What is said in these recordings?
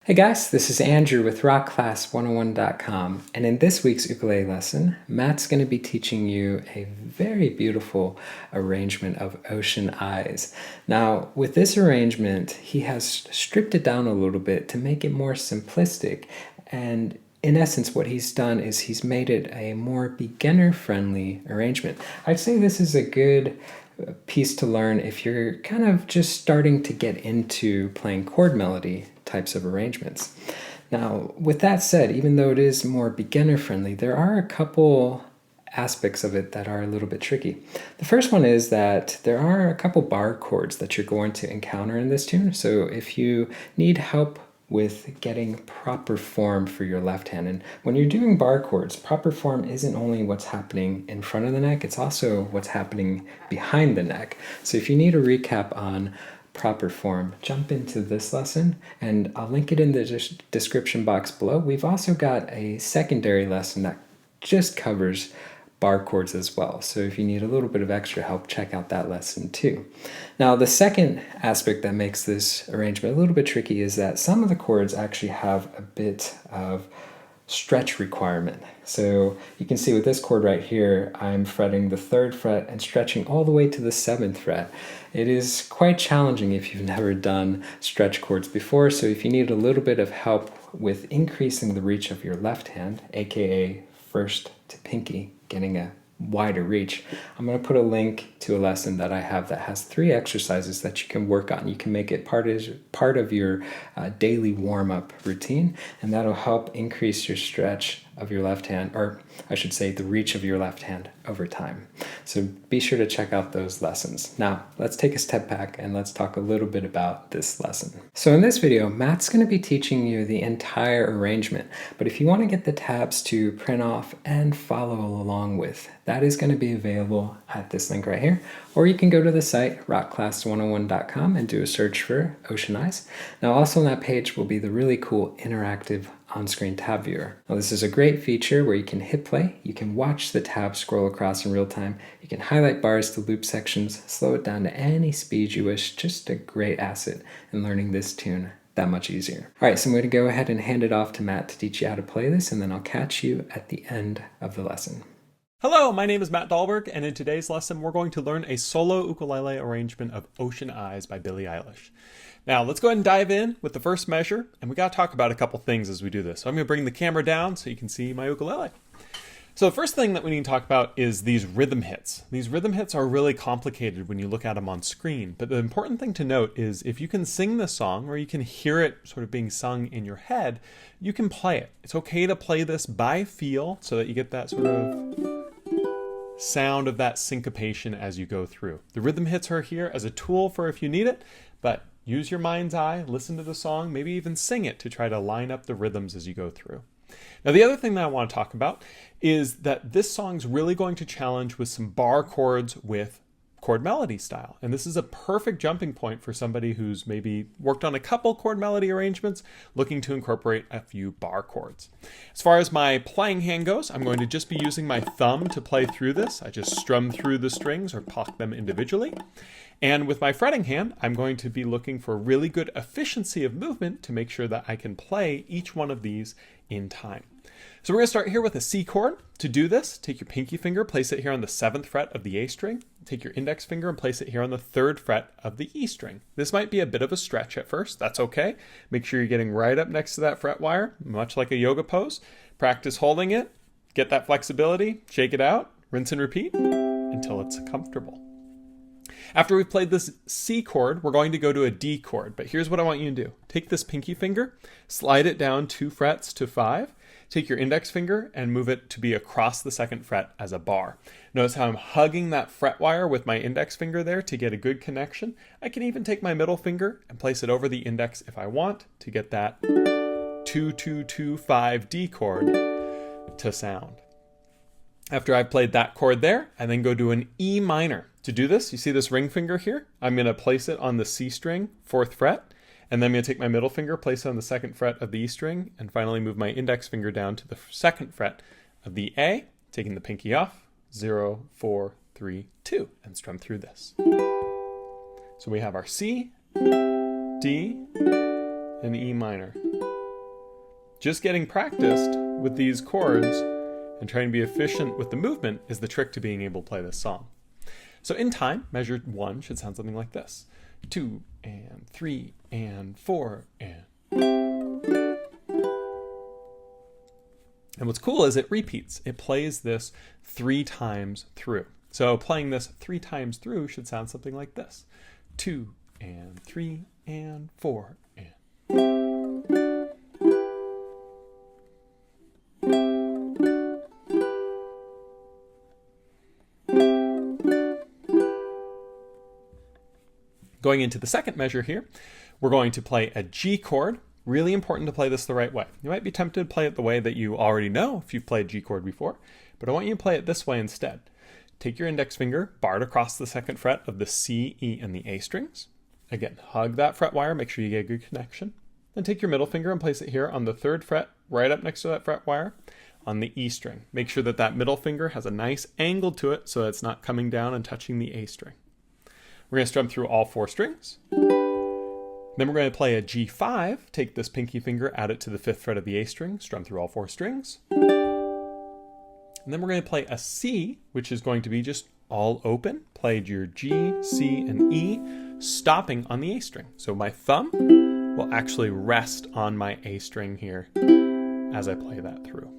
Hey guys, this is Andrew with rockclass101.com, and in this week's ukulele lesson, Matt's going to be teaching you a very beautiful arrangement of Ocean Eyes. Now, with this arrangement, he has stripped it down a little bit to make it more simplistic, and in essence, what he's done is he's made it a more beginner-friendly arrangement. I'd say this is a good piece to learn if you're kind of just starting to get into playing chord melody types of arrangements. Now, with that said, even though it is more beginner friendly, there are a couple aspects of it that are a little bit tricky. The first one is that there are a couple bar chords that you're going to encounter in this tune. So if you need help with getting proper form for your left hand. And when you're doing bar chords, proper form isn't only what's happening in front of the neck, it's also what's happening behind the neck. So if you need a recap on proper form, jump into this lesson, and I'll link it in the description box below. We've also got a secondary lesson that just covers bar chords as well. So if you need a little bit of extra help, check out that lesson too. Now, the second aspect that makes this arrangement a little bit tricky is that some of the chords actually have a bit of stretch requirement. So you can see with this chord right here, I'm fretting the 3rd fret and stretching all the way to the 7th fret. It is quite challenging if you've never done stretch chords before, so if you need a little bit of help with increasing the reach of your left hand, aka first to pinky, getting a wider reach, I'm going to put a link to a lesson that I have that has 3 exercises that you can work on. You can make it part of your daily warm-up routine, and that'll help increase your stretch of your left hand, or I should say the reach of your left hand over time. So be sure to check out those lessons. Now, let's take a step back and let's talk a little bit about this lesson. So in this video, Matt's going to be teaching you the entire arrangement, but if you want to get the tabs to print off and follow along with, that is going to be available at this link right here, or you can go to the site rockclass101.com and do a search for Ocean Eyes. Now, also on that page will be the really cool interactive on-screen tab viewer. Now, this is a great feature where you can hit play, you can watch the tab scroll across in real time, you can highlight bars to loop sections, slow it down to any speed you wish. Just a great asset in learning this tune that much easier. All right, so I'm going to go ahead and hand it off to Matt to teach you how to play this, and then I'll catch you at the end of the lesson. Hello, my name is Matt Dahlberg, and in today's lesson we're going to learn a solo ukulele arrangement of Ocean Eyes by Billie Eilish. Now let's go ahead and dive in with the first measure, and we got to talk about a couple things as we do this. So I'm going to bring the camera down so you can see my ukulele. So the first thing that we need to talk about is these rhythm hits. These rhythm hits are really complicated when you look at them on screen, but the important thing to note is if you can sing the song or you can hear it sort of being sung in your head, you can play it. It's okay to play this by feel so that you get that sort of sound of that syncopation as you go through. The rhythm hits are here as a tool for if you need it, but use your mind's eye, listen to the song, maybe even sing it to try to line up the rhythms as you go through. Now, the other thing that I want to talk about is that this song's really going to challenge with some bar chords with chord melody style. And this is a perfect jumping point for somebody who's maybe worked on a couple chord melody arrangements, looking to incorporate a few bar chords. As far as my playing hand goes, I'm going to just be using my thumb to play through this. I just strum through the strings or pluck them individually. And with my fretting hand, I'm going to be looking for really good efficiency of movement to make sure that I can play each one of these in time. So we're going to start here with a C chord. To do this, take your pinky finger, place it here on the 7th fret of the A string. Take your index finger and place it here on the 3rd fret of the E string. This might be a bit of a stretch at first. That's okay. Make sure you're getting right up next to that fret wire, much like a yoga pose. Practice holding it, get that flexibility, shake it out, rinse and repeat until it's comfortable. After we've played this C chord, we're going to go to a D chord, but here's what I want you to do. Take this pinky finger, slide it down 2 frets to 5, take your index finger and move it to be across the 2nd fret as a bar. Notice how I'm hugging that fret wire with my index finger there to get a good connection. I can even take my middle finger and place it over the index if I want to get that 2-2-2-5 D chord to sound. After I've played that chord there, I then go to an E minor. To do this, you see this ring finger here? I'm going to place it on the C string, 4th fret, and then I'm going to take my middle finger, place it on the 2nd fret of the E string, and finally move my index finger down to the 2nd fret of the A, taking the pinky off, 0, 4, 3, 2, and strum through this. So we have our C, D, and E minor. Just getting practiced with these chords and trying to be efficient with the movement is the trick to being able to play this song. So in time, measure 1 should sound something like this. 2 and 3 and 4 and. And what's cool is it repeats. It plays this 3 times through. So playing this 3 times through should sound something like this. 2 and 3 and 4 and. Going into the second measure here, we're going to play a G chord. Really important to play this the right way. You might be tempted to play it the way that you already know if you've played G chord before, but I want you to play it this way instead. Take your index finger, barred across the 2nd fret of the C, E, and the A strings. Again, hug that fret wire, make sure you get a good connection. Then take your middle finger and place it here on the 3rd fret, right up next to that fret wire, on the E string. Make sure that that middle finger has a nice angle to it so that it's not coming down and touching the A string. We're going to strum through all 4 strings. Then we're going to play a G5, take this pinky finger, add it to the 5th fret of the A string, strum through all 4 strings. And then we're going to play a C, which is going to be just all open. Play your G, C, and E, stopping on the A string. So my thumb will actually rest on my A string here as I play that through.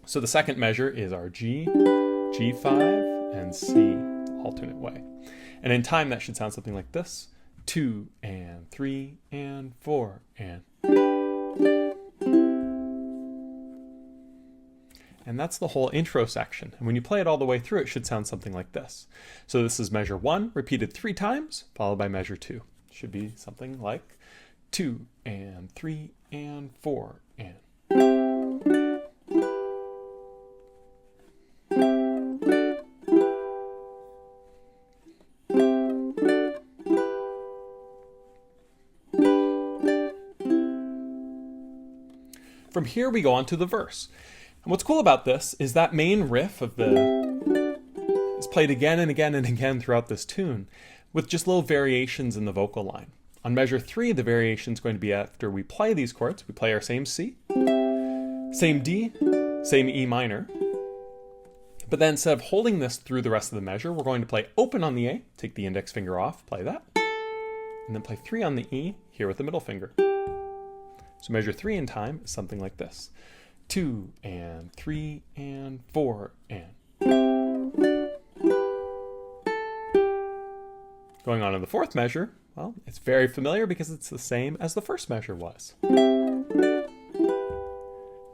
So the second measure is our G, G5, and C, alternate way. And in time, that should sound something like this. 2 and 3 and 4 and. And that's the whole intro section. And when you play it all the way through, it should sound something like this. So this is measure 1, repeated 3 times, followed by measure 2. Should be something like 2 and 3 and 4 and. From here we go on to the verse. And what's cool about this is that main riff of the is played again and again and again throughout this tune with just little variations in the vocal line. On measure 3, the variation is going to be after we play these chords. We play our same C, same D, same E minor. But then instead of holding this through the rest of the measure, we're going to play open on the A, take the index finger off, play that, and then play 3 on the E here with the middle finger. So measure 3 in time is something like this. 2 and 3 and 4 and. Going on to the 4th measure, well, it's very familiar because it's the same as the first measure was.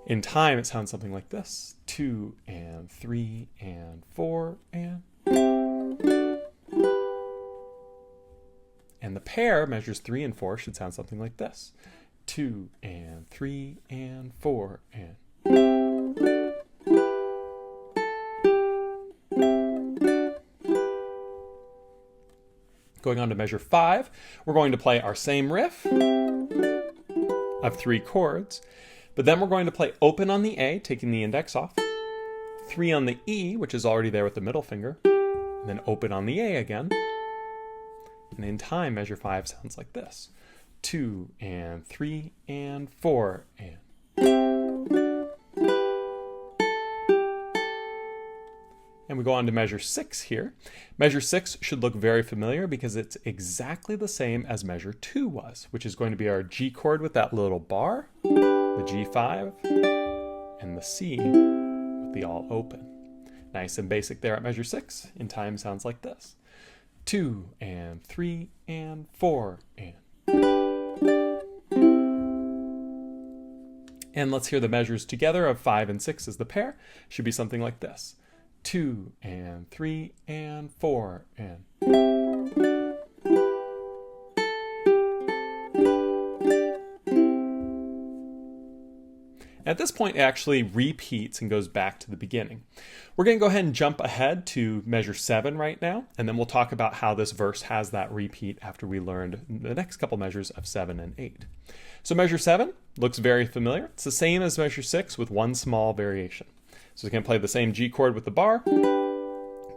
In time, it sounds something like this. 2 and 3 and 4 and. And the pair, measures 3 and 4, should sound something like this. 2 and 3 and 4 and. Going on to measure 5, we're going to play our same riff of 3 chords, but then we're going to play open on the A, taking the index off, 3 on the E, which is already there with the middle finger, and then open on the A again. And in time, measure 5 sounds like this. 2 and 3 and 4 and. And we go on to measure 6 here. Measure 6 should look very familiar because it's exactly the same as measure 2 was, which is going to be our G chord with that little bar, the G5, and the C with the all open. Nice and basic there at measure 6. In time sounds like this. 2 and 3 and 4 and. And let's hear the measures together of 5 and 6 as the pair. Should be something like this. 2 and 3 and 4 and. At this point, it actually repeats and goes back to the beginning. We're going to go ahead and jump ahead to measure 7 right now, and then we'll talk about how this verse has that repeat after we learned the next couple measures of 7 and 8. So measure 7 looks very familiar. It's the same as measure 6 with one small variation. So we're going to play the same G chord with the bar,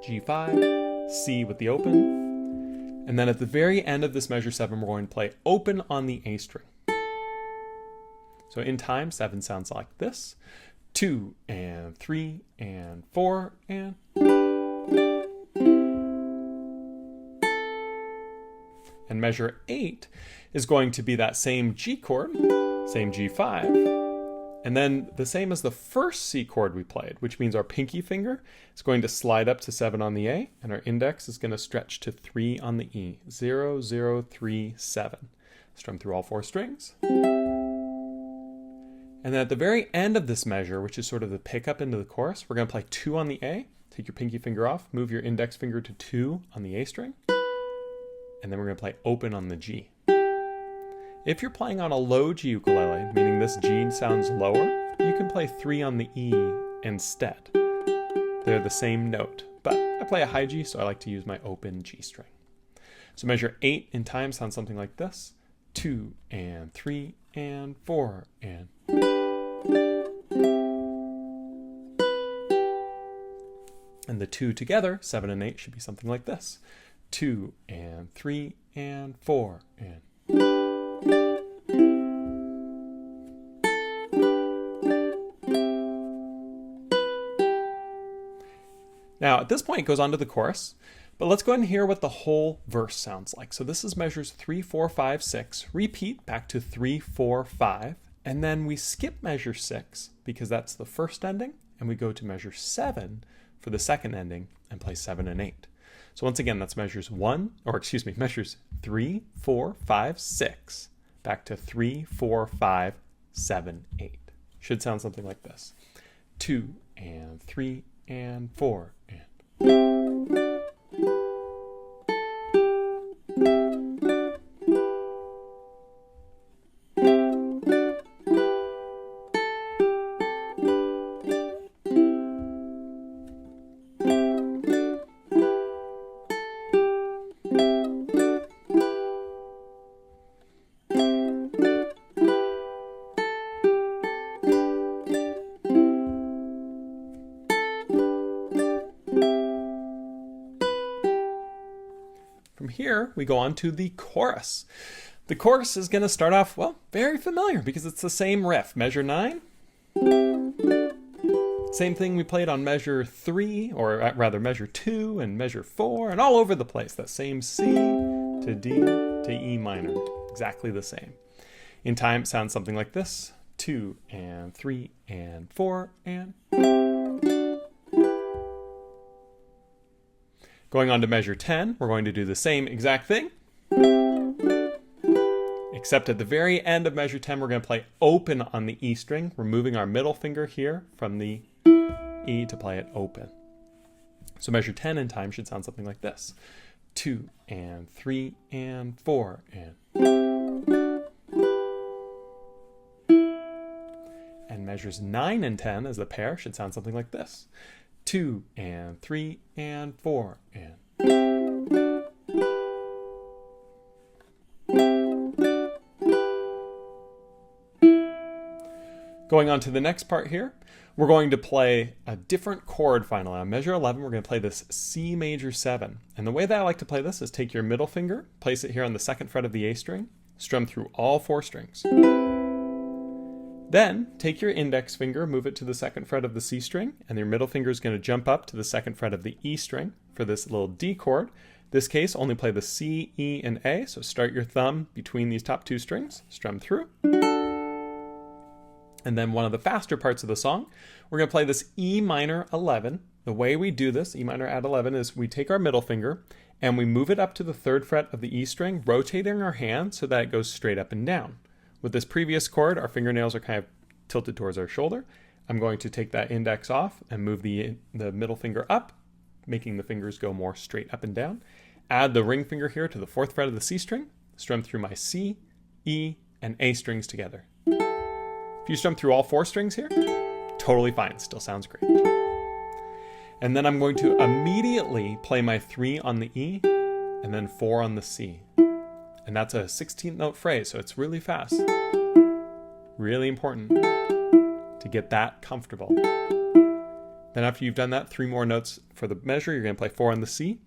G5, C with the open, and then at the very end of this measure 7, we're going to play open on the A string. So in time, 7 sounds like this. 2 and 3 and 4 and... And measure 8 is going to be that same G chord, same G5, and then the same as the first C chord we played, which means our pinky finger is going to slide up to 7 on the A, and our index is going to stretch to 3 on the E. 0, 0, 3, 7. Strum through all 4 strings. And then at the very end of this measure, which is sort of the pickup into the chorus, we're going to play 2 on the A. Take your pinky finger off, move your index finger to 2 on the A string, and then we're going to play open on the G. If you're playing on a low G ukulele, meaning this G sounds lower, you can play 3 on the E instead. They're the same note, but I play a high G, so I like to use my open G string. So measure 8 in time sounds something like this. 2 and 3 and 4 and... And the 2 together, 7 and 8, should be something like this. 2 and 3 and 4 and... Now, at this point, it goes on to the chorus, but let's go ahead and hear what the whole verse sounds like. So this is measures 3, 4, 5, 6, repeat back to 3, 4, 5, and then we skip measure 6 because that's the first ending, and we go to measure 7 for the second ending and play 7 and 8. So once again, that's measures 3, 4, 5, 6, back to 3, 4, 5, 7, 8. Should sound something like this. 2 and 3 and 4 and... From here, we go on to the chorus. The chorus is going to start off, well, very familiar because it's the same riff. Measure 9. Same thing we played on measure 3, or rather measure 2 and measure 4, and all over the place. That same C to D to E minor. Exactly the same. In time, it sounds something like this. 2 and 3 and 4 and... Going on to measure 10, we're going to do the same exact thing, except at the very end of measure 10, we're going to play open on the E string. We're moving our middle finger here from the E to play it open. So measure 10 in time should sound something like this. 2 and 3 and 4 and... And measures 9 and 10 as the pair should sound something like this. 2 and 3 and 4 and... Going on to the next part here, we're going to play a different chord finally. On measure 11, we're going to play this C major 7. And the way that I like to play this is take your middle finger, place it here on the 2nd fret of the A string, strum through all 4 strings. Then, take your index finger, move it to the 2nd fret of the C string, and your middle finger is going to jump up to the 2nd fret of the E string for this little D chord. This case, only play the C, E, and A, so start your thumb between these top 2 strings, strum through. And then one of the faster parts of the song, we're going to play this E minor 11. The way we do this, E minor at 11, is we take our middle finger and we move it up to the 3rd fret of the E string, rotating our hand so that it goes straight up and down. With this previous chord, our fingernails are kind of tilted towards our shoulder. I'm going to take that index off and move the middle finger up, making the fingers go more straight up and down. Add the ring finger here to the 4th fret of the C string, strum through my C, E, and A strings together. If you strum through all 4 strings here, totally fine, still sounds great. And then I'm going to immediately play my 3 on the E and then 4 on the C. And that's a 16th note phrase, so it's really fast. Really important to get that comfortable. Then after you've done that, 3 more notes for the measure. You're going to play 4 on the C,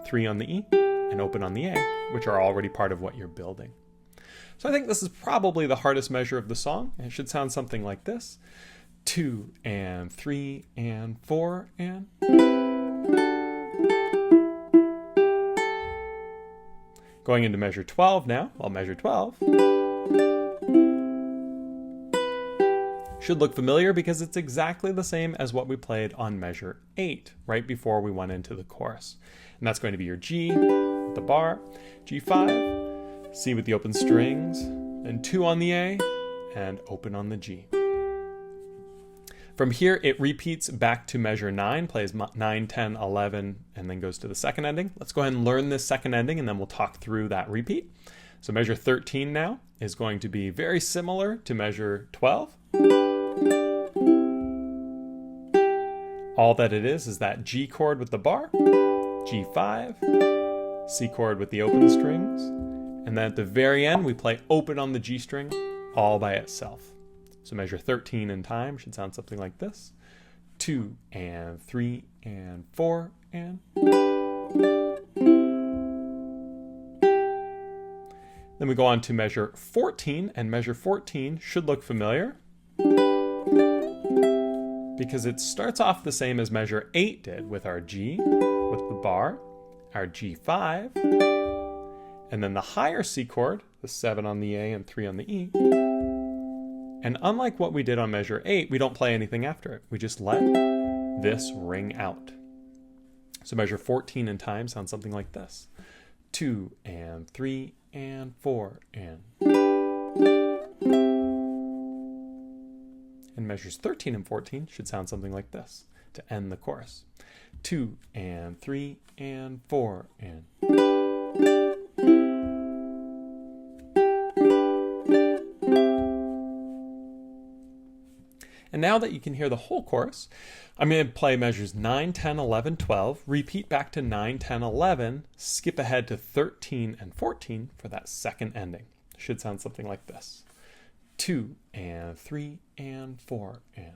3 on the E, and open on the A, which are already part of what you're building. So I think this is probably the hardest measure of the song. It should sound something like this. 2 and 3 and 4 and... Going into measure 12 now, well, measure 12 should look familiar because it's exactly the same as what we played on measure 8, right before we went into the chorus. And that's going to be your G with the bar, G5, C with the open strings, and 2 on the A, and open on the G. From here, it repeats back to measure 9, plays 9, 10, 11, and then goes to the second ending. Let's go ahead and learn this second ending, and then we'll talk through that repeat. So measure 13 now is going to be very similar to measure 12. All that it is that G chord with the bar, G5, C chord with the open strings, and then at the very end, we play open on the G string all by itself. So measure 13 in time should sound something like this. 2 and 3 and 4 and... Then we go on to measure 14, and measure 14 should look familiar because it starts off the same as measure 8 did with our G, with the bar, our G5, and then the higher C chord, the 7 on the A and 3 on the E. And unlike what we did on measure 8, we don't play anything after it. We just let this ring out. So measure 14 in time sounds something like this. 2 and 3 and 4 and... And measures 13 and 14 should sound something like this to end the chorus. 2 and 3 and 4 and... And now that you can hear the whole chorus, I'm going to play measures 9, 10, 11, 12, repeat back to 9, 10, 11, skip ahead to 13 and 14 for that second ending. Should sound something like this. 2 and 3 and 4 and...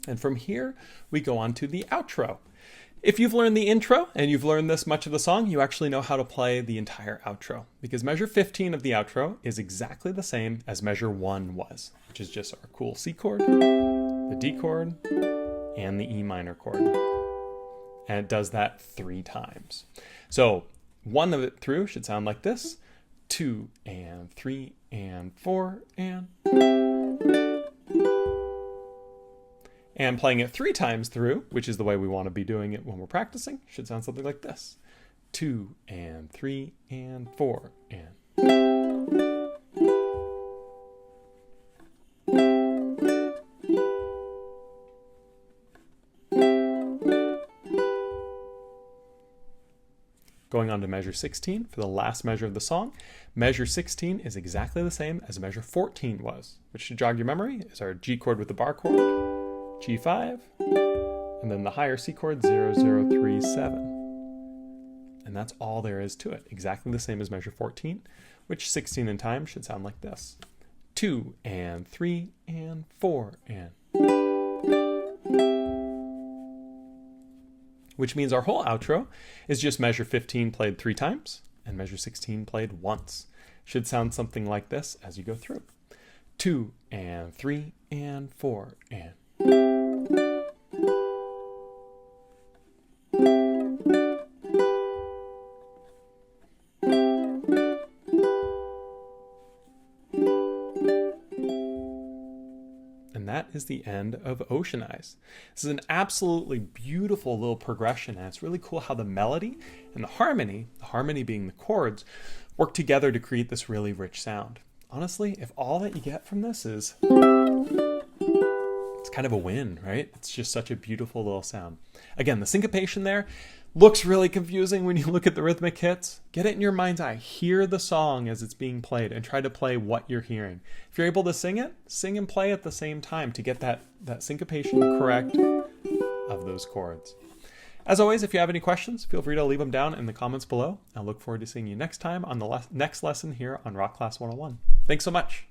And from here, we go on to the outro. If you've learned the intro and you've learned this much of the song, you actually know how to play the entire outro, because measure 15 of the outro is exactly the same as measure 1 was, which is just our cool C chord, the D chord, and the E minor chord. And it does that 3 times. So 1 of it through should sound like this. 2 and 3 and 4 and... And playing it 3 times through, which is the way we want to be doing it when we're practicing, should sound something like this. 2 and 3 and 4 and... Going on to measure 16 for the last measure of the song. Measure 16 is exactly the same as measure 14 was, which, to jog your memory, is our G chord with the bar chord, G5, and then the higher C chord, 0, 0, 3, 7. And that's all there is to it. Exactly the same as measure 14, which 16 in time should sound like this. 2 and 3 and 4 and... Which means our whole outro is just measure 15 played 3 times and measure 16 played once. Should sound something like this as you go through. 2 and 3 and 4 and... And that is the end of Ocean Eyes. This is an absolutely beautiful little progression, and it's really cool how the melody and the harmony being the chords, work together to create this really rich sound. Honestly, if all that you get from this is... It's kind of a win, right? It's just such a beautiful little sound. Again, the syncopation there, looks really confusing when you look at the rhythmic hits, get it in your mind's eye. Hear the song as it's being played and try to play what you're hearing. If you're able to sing it, sing and play at the same time to get that syncopation correct of those chords. As always, if you have any questions, feel free to leave them down in the comments below. I look forward to seeing you next time on the next lesson here on Rock Class 101. Thanks so much.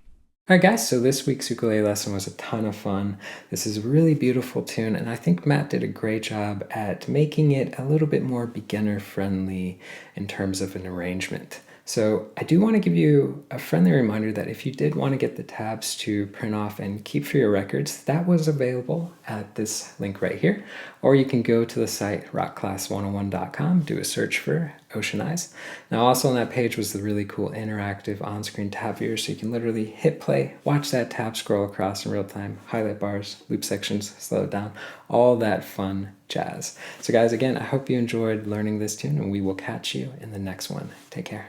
All right, guys, so this week's ukulele lesson was a ton of fun. This is a really beautiful tune, and I think Matt did a great job at making it a little bit more beginner-friendly in terms of an arrangement. So I do want to give you a friendly reminder that if you did want to get the tabs to print off and keep for your records, that was available at this link right here. Or you can go to the site rockclass101.com, do a search for Ocean Eyes. Now also on that page was the really cool interactive on-screen tab viewer, so you can literally hit play, watch that tab scroll across in real time, highlight bars, loop sections, slow it down, all that fun jazz. So guys, again, I hope you enjoyed learning this tune, and we will catch you in the next one. Take care.